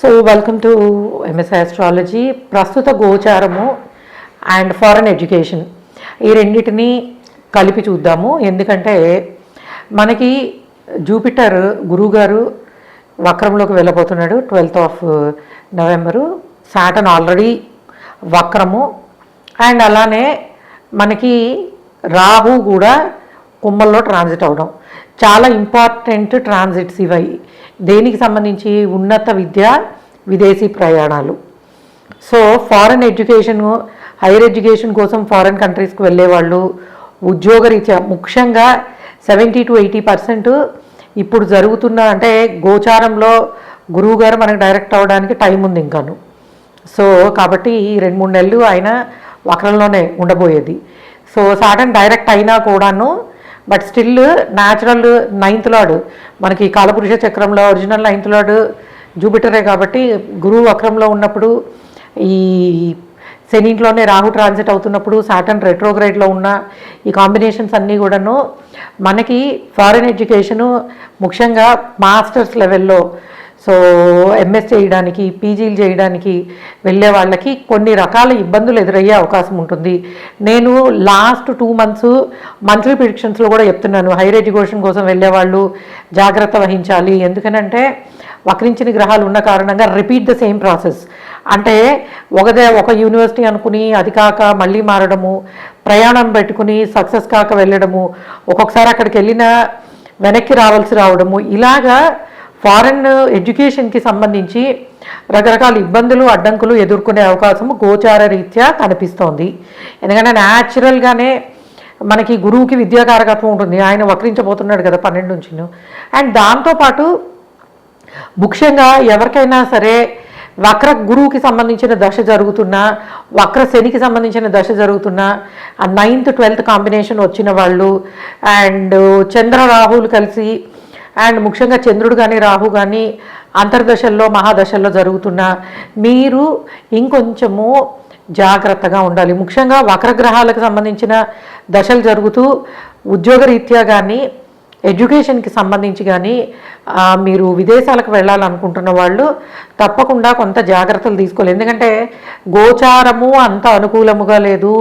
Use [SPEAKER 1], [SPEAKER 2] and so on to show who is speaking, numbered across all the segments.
[SPEAKER 1] So welcome to MSI astrology. ప్రస్తుత గోచారము and foreign education ఈ రెండింటిని కలిపి చూద్దాము. ఎందుకంటే మనకి జూపిటర్ గురువుగారు వక్రంలోకి వెళ్ళబోతున్నాడు 12th నవంబరు. సాటర్న్ ఆల్రెడీ వక్రము. అండ్ అలానే మనకి రాహు కూడా కుంభంలో ట్రాన్సిట్ అవడం చాలా ఇంపార్టెంట్ ట్రాన్సిట్స్ ఇవి. దేనికి సంబంధించి? ఉన్నత విద్య, విదేశీ ప్రయాణాలు. So foreign education, higher education కోసం ఫారెన్ కంట్రీస్కి వెళ్ళేవాళ్ళు, ఉద్యోగరీత్యా ముఖ్యంగా 70 to 80% ఇప్పుడు జరుగుతున్న అంటే గోచారంలో గురువుగారు మనకు డైరెక్ట్ అవ్వడానికి టైం ఉంది ఇంకాను. సో కాబట్టి ఈ 2-3 నెలలు ఆయన వక్రంలోనే ఉండబోయేది. సో సాటర్న్ డైరెక్ట్ అయినా కూడాను but still natural 9th lord మనకి కాలపురుష చక్రంలో ఒరిజినల్ 9th లార్డ్ జూపిటరే. కాబట్టి గురువు వక్రంలో ఉన్నప్పుడు ఈ శనింట్లోనే రాహు ట్రాన్సిట్ అవుతున్నప్పుడు సాటర్న్ రెట్రోగ్రేడ్లో ఉన్న ఈ కాంబినేషన్స్ అన్నీ కూడాను మనకి ఫారెన్ ఎడ్యుకేషను ముఖ్యంగా మాస్టర్స్ లెవెల్లో సో ఎంఎస్ చేయడానికి, పీజీలు చేయడానికి వెళ్ళే వాళ్ళకి కొన్ని రకాల ఇబ్బందులు ఎదురయ్యే అవకాశం ఉంటుంది. నేను లాస్ట్ 2 months మంత్లీ ప్రిడిక్షన్స్లో కూడా చెప్తున్నాను, హైయర్ ఎడ్యుకేషన్ కోసం వెళ్ళేవాళ్ళు జాగ్రత్త వహించాలి. ఎందుకనంటే వక్రించిన గ్రహాలు ఉన్న కారణంగా రిపీట్ ద సేమ్ ప్రాసెస్. అంటే ఒక యూనివర్సిటీ అనుకుని అది కాక మళ్ళీ మారడము, ప్రయాణం పెట్టుకుని సక్సెస్ కాక వెళ్ళడము, ఒక్కొక్కసారి అక్కడికి వెళ్ళినా వెనక్కి రావడము, ఇలాగా ఫారెన్ ఎడ్యుకేషన్కి సంబంధించి రకరకాల ఇబ్బందులు, అడ్డంకులు ఎదుర్కొనే అవకాశము గోచార రీత్యా కనిపిస్తోంది. ఎందుకంటే న్యాచురల్గానే మనకి గురువుకి విద్యాకారకత్వం ఉంటుంది. ఆయన వక్రించబోతున్నాడు కదా 12 నుంచి. అండ్ దాంతోపాటు ముఖ్యంగా ఎవరికైనా సరే వక్ర గురువుకి సంబంధించిన దశ జరుగుతున్నా, వక్ర శనికి సంబంధించిన దశ జరుగుతున్నా, ఆ 9th 12th కాంబినేషన్ వచ్చిన వాళ్ళు, అండ్ చంద్ర రాహువులు కలిసి, అండ్ ముఖ్యంగా చంద్రుడు కానీ రాహు కానీ అంతర్దశల్లో మహాదశల్లో జరుగుతున్నా మీరు ఇంకొంచెము జాగ్రత్తగా ఉండాలి. ముఖ్యంగా వక్రగ్రహాలకు సంబంధించిన దశలు జరుగుతూ ఉద్యోగరీత్యా కానీ ఎడ్యుకేషన్కి సంబంధించి కానీ మీరు విదేశాలకు వెళ్ళాలనుకుంటున్న వాళ్ళు తప్పకుండా కొంత జాగ్రత్తలు తీసుకోవాలి. ఎందుకంటే గోచారము అంత అనుకూలముగా లేదు.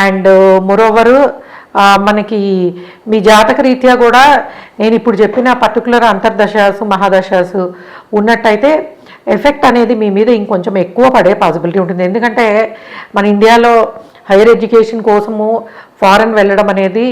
[SPEAKER 1] అండ్ మోరోవరు మనకి మీ జాతక రీత్యా కూడా నేను ఇప్పుడు చెప్పిన పర్టికులర్ అంతర్దశాసు మహాదశాసు ఉన్నట్టయితే ఎఫెక్ట్ అనేది మీ మీద ఇంకొంచెం ఎక్కువ పడే పాసిబిలిటీ ఉంటుంది. ఎందుకంటే మన ఇండియాలో హైయర్ ఎడ్యుకేషన్ కోసము ఫారెన్ వెళ్ళడం అనేది